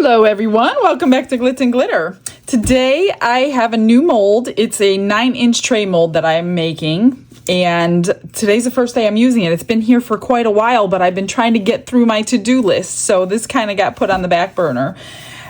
Hello everyone, welcome back to Glitz and Glitter. Today I have a new mold. It's a 9-inch tray mold that I'm making, and today's the first day I'm using it. It's been here for quite a while, but I've been trying to get through my to-do list, so this kind of got put on the back burner.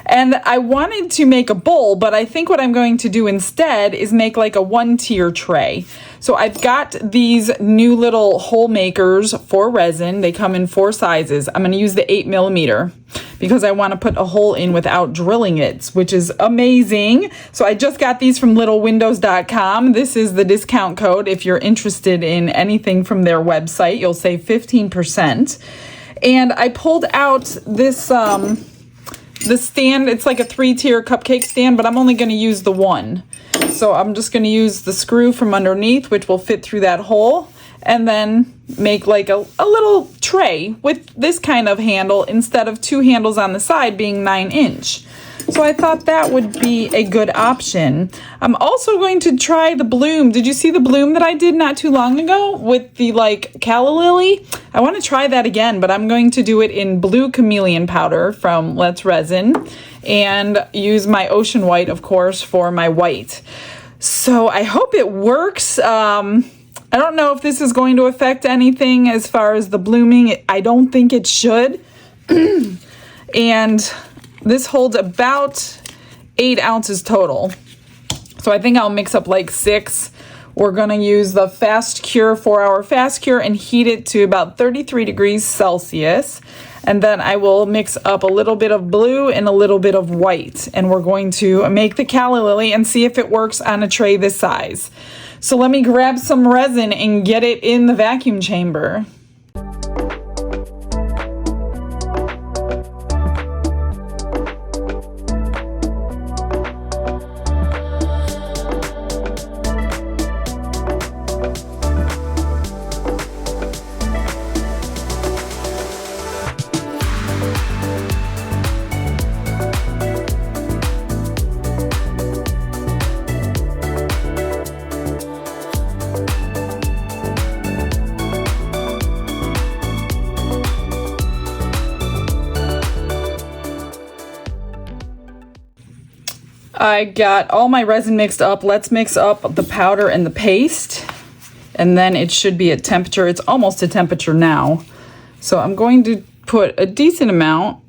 And I wanted to make a bowl, but I think what I'm going to do instead is make like a 1-tier tray. So I've got these new little hole makers for resin. They come in 4 sizes. I'm going to use the 8mm because I want to put a hole in without drilling it, which is amazing. So I just got these from littlewindows.com. This is the discount code. If you're interested in anything from their website, you'll save 15%. And I pulled out this the stand. It's like a 3-tier cupcake stand, but I'm only going to use the one. So I'm just going to use the screw from underneath, which will fit through that hole, and then make like a little tray with this kind of handle instead of 2 handles on the side being 9-inch. So I thought that would be a good option. I'm also going to try the bloom. Did you see the bloom that I did not too long ago with the like calla lily? I want to try that again, but I'm going to do it in blue chameleon powder from Let's Resin and use my ocean white, of course, for my white. So I hope it works. I don't know if this is going to affect anything as far as the blooming. I don't think it should. And this holds about 8 ounces total. So I think I'll mix up like 6. We're going to use the fast cure, 4-hour fast cure, and heat it to about 33 degrees Celsius. And then I will mix up a little bit of blue and a little bit of white. And we're going to make the calla lily and see if it works on a tray this size. So let me grab some resin and get it in the vacuum chamber. I got all my resin mixed up. Let's mix up the powder and the paste, and then it should be at temperature. It's almost at temperature now. So I'm going to put a decent amount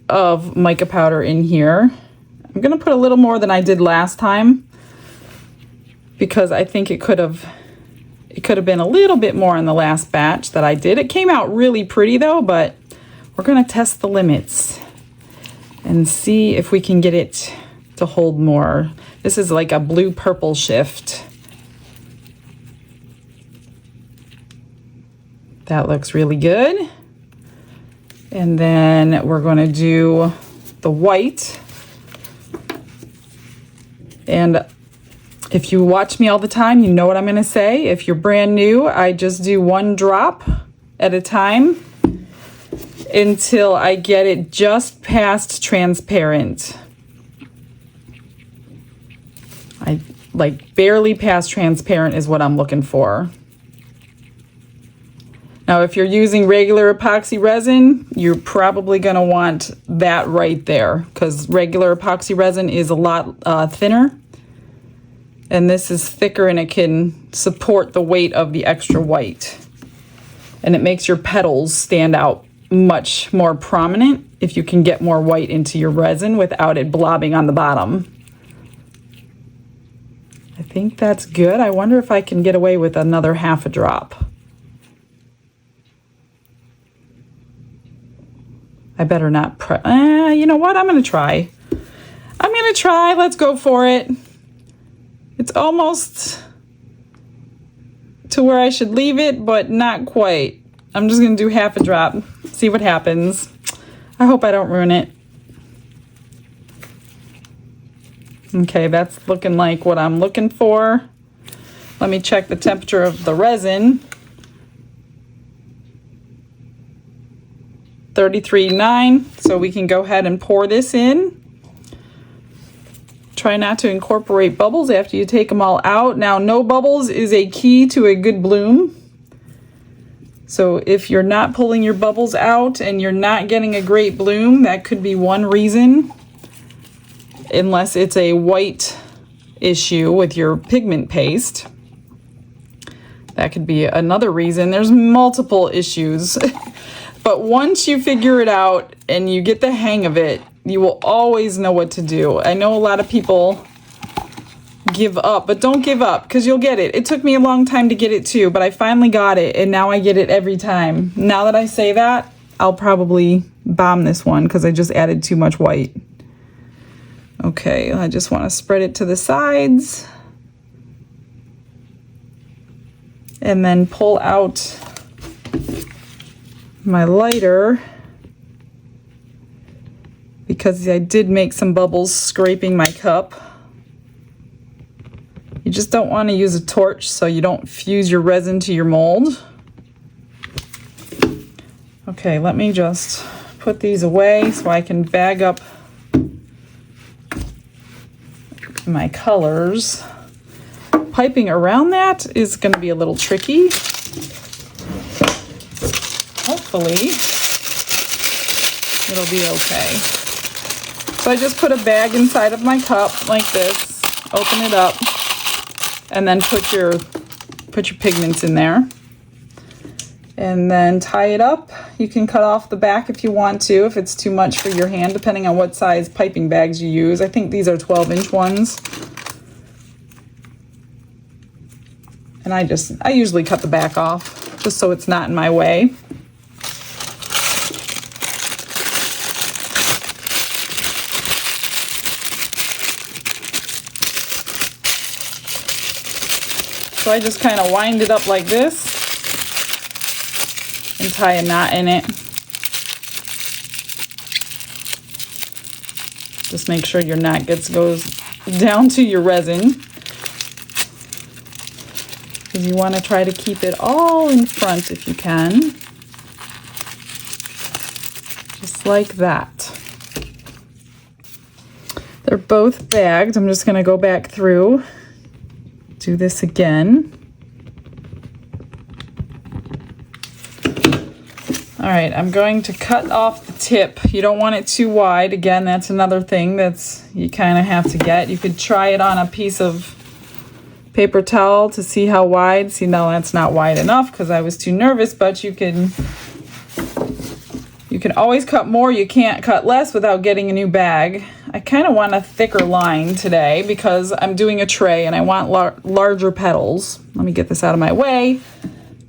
of mica powder in here. I'm going to put a little more than I did last time because I think it could have been a little bit more in the last batch that I did. It came out really pretty though, but we're going to test the limits and see if we can get it to hold more. This is like a blue-purple shift. That looks really good. And then we're going to do the white. And if you watch me all the time, you know what I'm going to say. If you're brand new, I just do 1 drop at a time until I get it just past transparent. I like barely past transparent is what I'm looking for. Now, if you're using regular epoxy resin, you're probably going to want that right there because regular epoxy resin is a lot thinner. And this is thicker and it can support the weight of the extra white. And it makes your petals stand out much more prominent if you can get more white into your resin without it blobbing on the bottom. I think that's good. I wonder if I can get away with another half a drop. I better not you know what? I'm going to try. Let's go for it. It's almost to where I should leave it, but not quite. I'm just going to do half a drop. See what happens. I hope I don't ruin it. Okay, that's looking like what I'm looking for. Let me check the temperature of the resin. 33.9, so we can go ahead and pour this in. Try not to incorporate bubbles after you take them all out. Now, no bubbles is a key to a good bloom. So if you're not pulling your bubbles out and you're not getting a great bloom, that could be one reason. unless it's a white issue with your pigment paste. That could be another reason. There's multiple issues. But once you figure it out and you get the hang of it, you will always know what to do. I know a lot of people give up, but don't give up, because you'll get it. It took me a long time to get it too, but I finally got it, and now I get it every time. Now that I say that, I'll probably bomb this one because I just added too much white. Okay, I just want to spread it to the sides. And then pull out my lighter, because I did make some bubbles scraping my cup. You just don't want to use a torch so you don't fuse your resin to your mold. Okay, let me just put these away so I can bag up my colors. Piping around that is going to be a little tricky. Hopefully, it'll be okay. So I just put a bag inside of my cup like this, open it up, and then put your pigments in there. And then tie it up. You can cut off the back if you want to, if it's too much for your hand, depending on what size piping bags you use. I think these are 12-inch ones. And I usually cut the back off just so it's not in my way. So I just kind of wind it up like this and tie a knot in it. Just make sure your knot goes down to your resin, because you want to try to keep it all in front if you can. Just like that. They're both bagged. I'm just going to go back through, do this again. All right, I'm going to cut off the tip. You don't want it too wide. Again, that's another thing that's you kind of have to get. You could try it on a piece of paper towel to see how wide. See, no, that's not wide enough because I was too nervous, but you can always cut more. You can't cut less without getting a new bag. I kind of want a thicker line today because I'm doing a tray and I want larger petals. Let me get this out of my way.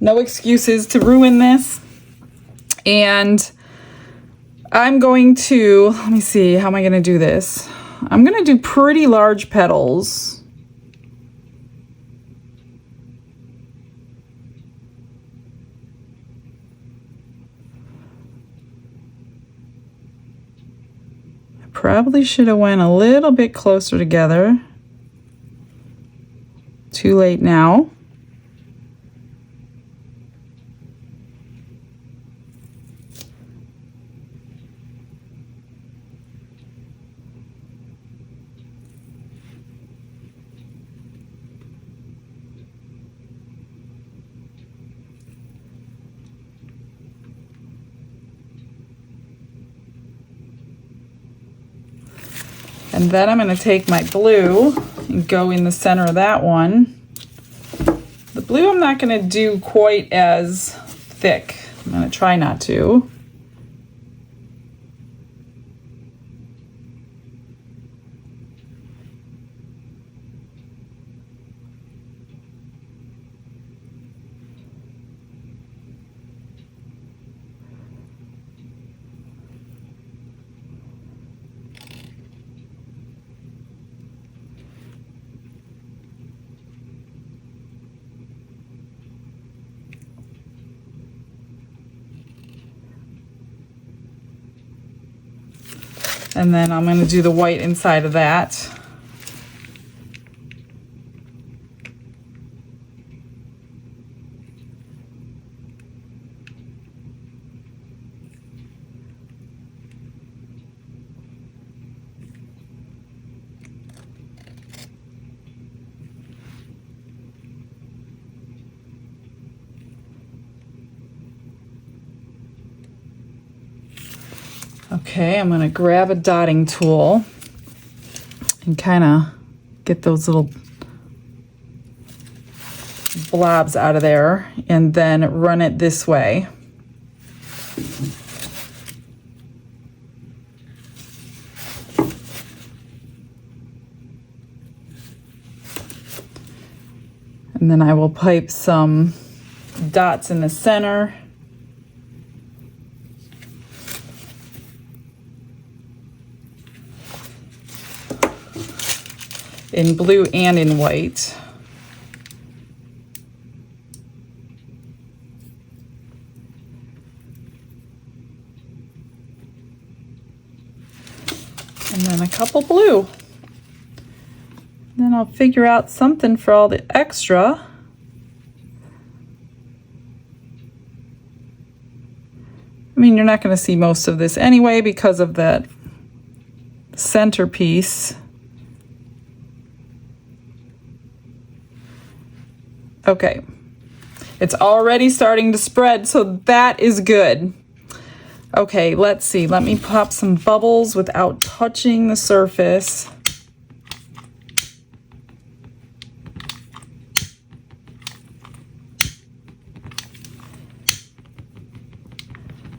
No excuses to ruin this. And I'm going to, let me see, how am I going to do this? I'm going to do pretty large petals. I probably should have went a little bit closer together. Too late now. And then I'm going to take my blue and go in the center of that one. The blue I'm not going to do quite as thick. I'm going to try not to. And then I'm going to do the white inside of that. Okay, I'm going to grab a dotting tool. and kind of get those little blobs out of there, and then run it this way. And then I will pipe some dots in the center. In blue and in white. And then a couple blue. Then I'll figure out something for all the extra. I mean, you're not going to see most of this anyway because of that centerpiece. Okay, it's already starting to spread, so that is good. Okay, let's see. Let me pop some bubbles without touching the surface.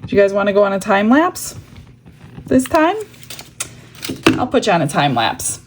Do you guys want to go on a time lapse this time? I'll put you on a time lapse.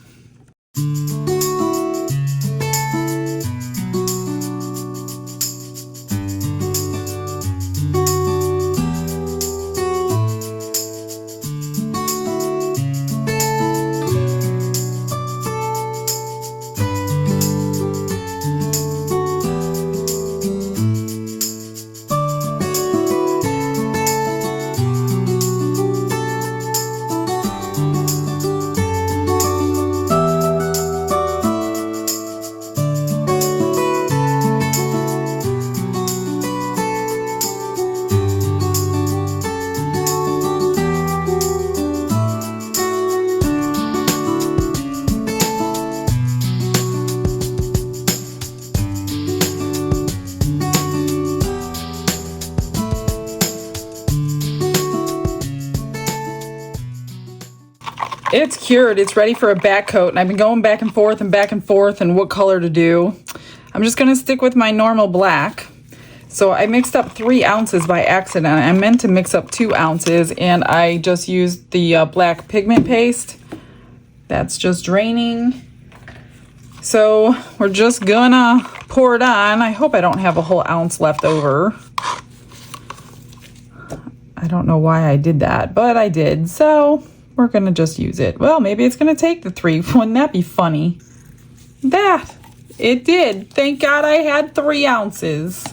It's cured. It's ready for a back coat, and I've been going back and forth and what color to do. I'm just going to stick with my normal black. So I mixed up 3 ounces by accident. I meant to mix up 2 ounces, and I just used the black pigment paste. That's just draining. So we're just gonna pour it on. I hope I don't have a whole ounce left over. I don't know why I did that, but I did. So we're gonna just use it. Well, maybe it's gonna take the 3. Wouldn't that be funny? That, it did. Thank God I had 3 ounces.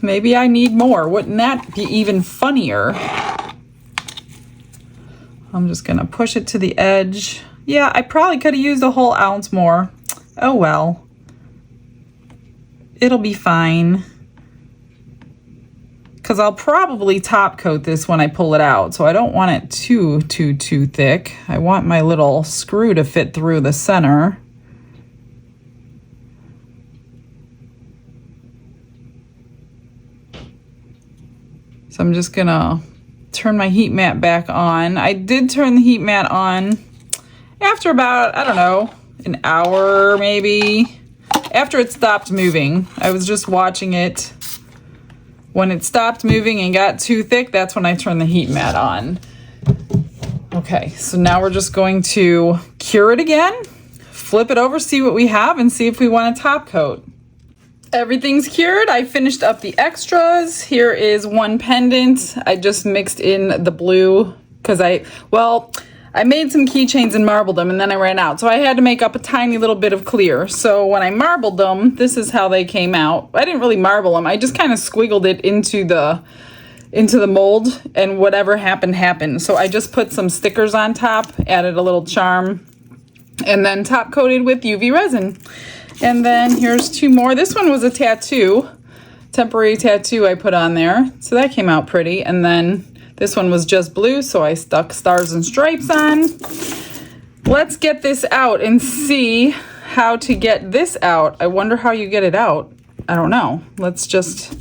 Maybe I need more. Wouldn't that be even funnier? I'm just gonna push it to the edge. Yeah, I probably could have used a whole ounce more. Oh well. It'll be fine. Because I'll probably top coat this when I pull it out, so I don't want it too thick. I want my little screw to fit through the center. So I'm just gonna turn my heat mat back on. I did turn the heat mat on after about, I don't know, an hour maybe. After it stopped moving. I was just watching it. When it stopped moving and got too thick, that's when I turned the heat mat on. Okay, so now we're just going to cure it again, flip it over, see what we have, and see if we want a top coat. Everything's cured. I finished up the extras. Here is one pendant. I just mixed in the blue because I made some keychains and marbled them, and then I ran out. So I had to make up a tiny little bit of clear. So when I marbled them, this is how they came out. I didn't really marble them. I just kind of squiggled it into the mold, and whatever happened, happened. So I just put some stickers on top, added a little charm, and then top coated with UV resin. And then here's 2 more. This one was a tattoo, temporary tattoo I put on there. So that came out pretty. And then this one was just blue, so I stuck stars and stripes on. Let's get this out and see how to get this out. I wonder how you get it out. I don't know. Let's just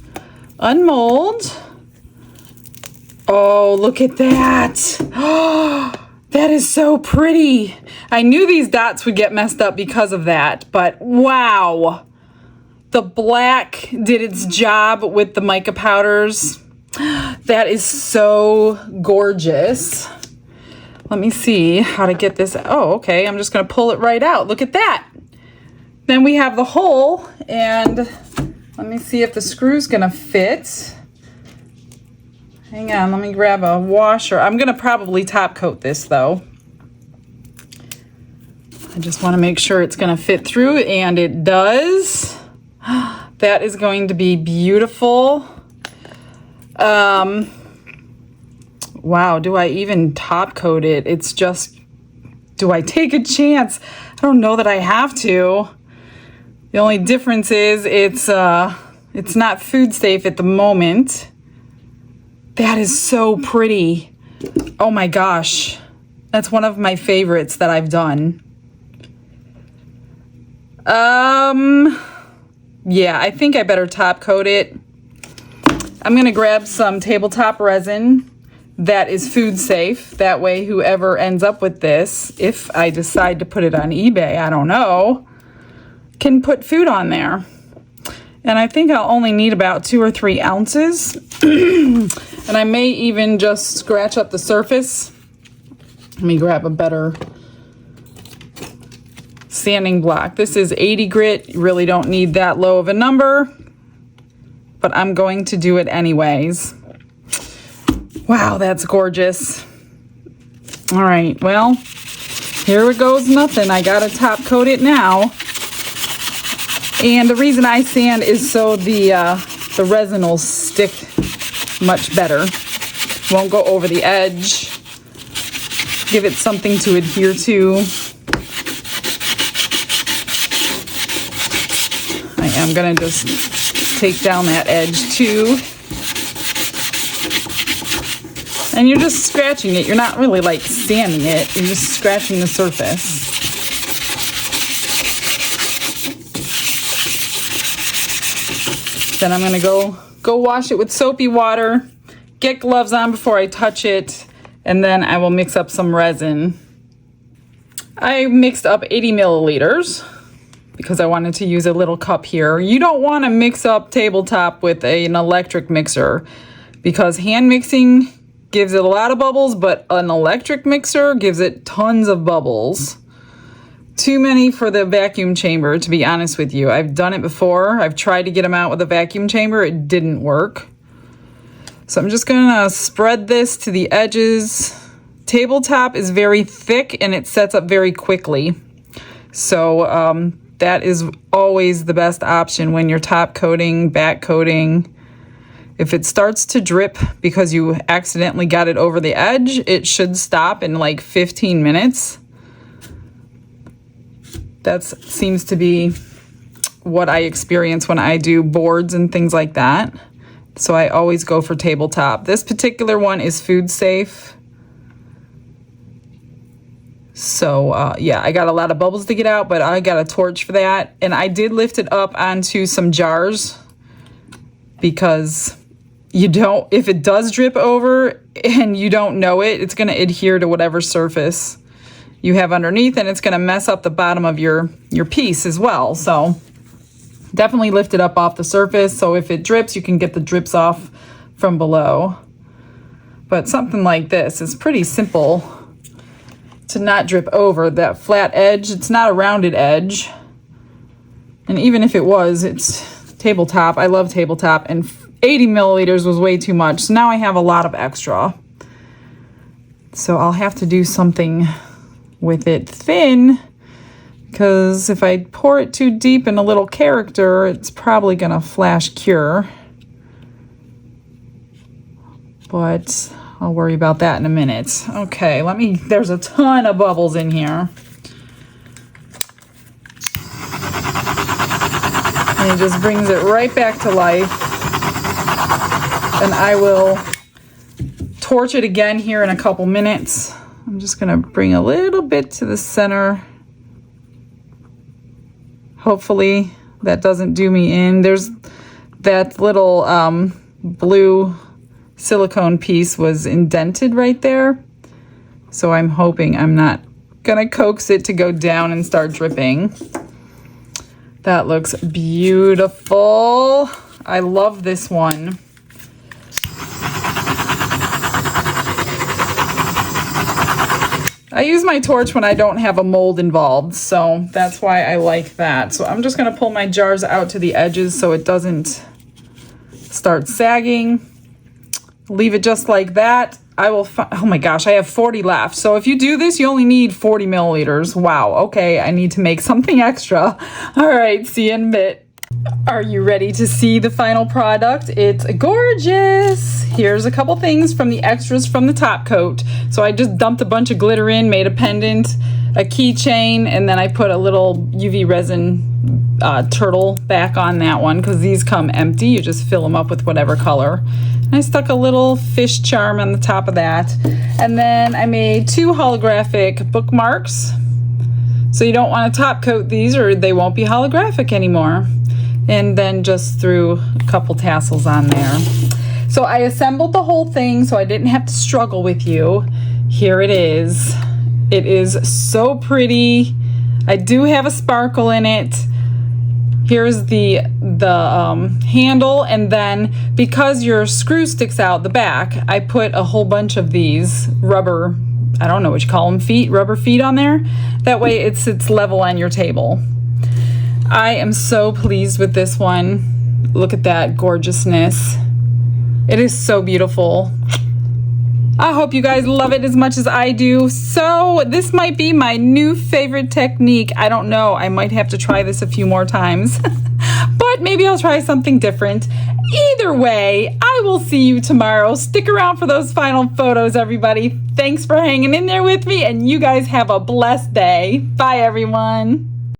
unmold. Oh, look at that. Oh, that is so pretty. I knew these dots would get messed up because of that, but wow. The black did its job with the mica powders. That is so gorgeous. Let me see how to get this. Oh, okay. I'm just going to pull it right out. Look at that. Then we have the hole, and let me see if the screw's going to fit. Hang on, let me grab a washer. I'm going to probably top coat this though. I just want to make sure it's going to fit through, and it does. That is going to be beautiful. Wow, do I even top coat it? It's just, do I take a chance? I don't know that I have to. The only difference is it's not food safe at the moment. That is so pretty. Oh my gosh. That's one of my favorites that I've done. Yeah, I think I better top coat it. I'm going to grab some tabletop resin that is food safe. That way, whoever ends up with this, if I decide to put it on eBay, I don't know, can put food on there. And I think I'll only need about 2 or 3 ounces. And I may even just scratch up the surface. Let me grab a better sanding block. This is 80 grit. You really don't need that low of a number, but I'm going to do it anyways. Wow, that's gorgeous. All right, well, here it goes nothing. I gotta top coat it now. And the reason I sand is so the resin will stick much better. Won't go over the edge. Give it something to adhere to. I am gonna just take down that edge too. And you're just scratching it. You're not really like sanding it. You're just scratching the surface. Then I'm gonna go wash it with soapy water, get gloves on before I touch it, and then I will mix up some resin. I mixed up 80 milliliters because I wanted to use a little cup here. You don't want to mix up tabletop with an electric mixer because hand mixing gives it a lot of bubbles, but an electric mixer gives it tons of bubbles. Too many for the vacuum chamber, to be honest with you. I've done it before. I've tried to get them out with a vacuum chamber. It didn't work. So I'm just gonna spread this to the edges. Tabletop is very thick and it sets up very quickly. So that is always the best option when you're top coating, back coating. If it starts to drip because you accidentally got it over the edge, it should stop in like 15 minutes. That seems to be what I experience when I do boards and things like that. So I always go for tabletop. This particular one is food safe. So yeah, I got a lot of bubbles to get out, but I got a torch for that. And I did lift it up onto some jars because if it does drip over and you don't know it, it's gonna adhere to whatever surface you have underneath, and it's going to mess up the bottom of your piece as well. So definitely lift it up off the surface, so if it drips, you can get the drips off from below. But something like this is pretty simple to not drip over. That flat edge, it's not a rounded edge, and even if it was, it's tabletop. I love tabletop, and 80 milliliters was way too much, so now I have a lot of extra. So I'll have to do something with it thin, because if I pour it too deep in a little character, it's probably gonna flash cure. But I'll worry about that in a minute. Okay, there's a ton of bubbles in here. And it just brings it right back to life. And I will torch it again here in a couple minutes. I'm just gonna bring a little bit to the center. Hopefully that doesn't do me in. There's that little blue silicone piece was indented right there. So I'm hoping I'm not gonna coax it to go down and start dripping. That looks beautiful. I love this one. I use my torch when I don't have a mold involved, so that's why I like that. So I'm just gonna pull my jars out to the edges so it doesn't start sagging. Leave it just like that. I will, oh my gosh, I have 40 left. So if you do this, you only need 40 milliliters. Wow, okay, I need to make something extra. All right, see you in a bit. Are you ready to see the final product? It's gorgeous. Here's a couple things from the extras from the top coat. So I just dumped a bunch of glitter in, made a pendant, a keychain, and then I put a little UV resin turtle back on that one because these come empty. You just fill them up with whatever color. I stuck a little fish charm on the top of that. And then I made 2 holographic bookmarks. So you don't want to top coat these or they won't be holographic anymore. And then just threw a couple tassels on there. So I assembled the whole thing so I didn't have to struggle with you. Here it is. It is so pretty. I do have a sparkle in it. Here's the handle, and then because your screw sticks out the back, I put a whole bunch of these rubber, I don't know what you call them, feet, rubber feet on there. That way it sits level on your table. I am so pleased with this one. Look at that gorgeousness. It is so beautiful. I hope you guys love it as much as I do. So this might be my new favorite technique. I don't know. I might have to try this a few more times. But maybe I'll try something different. Either way, I will see you tomorrow. Stick around for those final photos, everybody. Thanks for hanging in there with me, and you guys have a blessed day. Bye, everyone.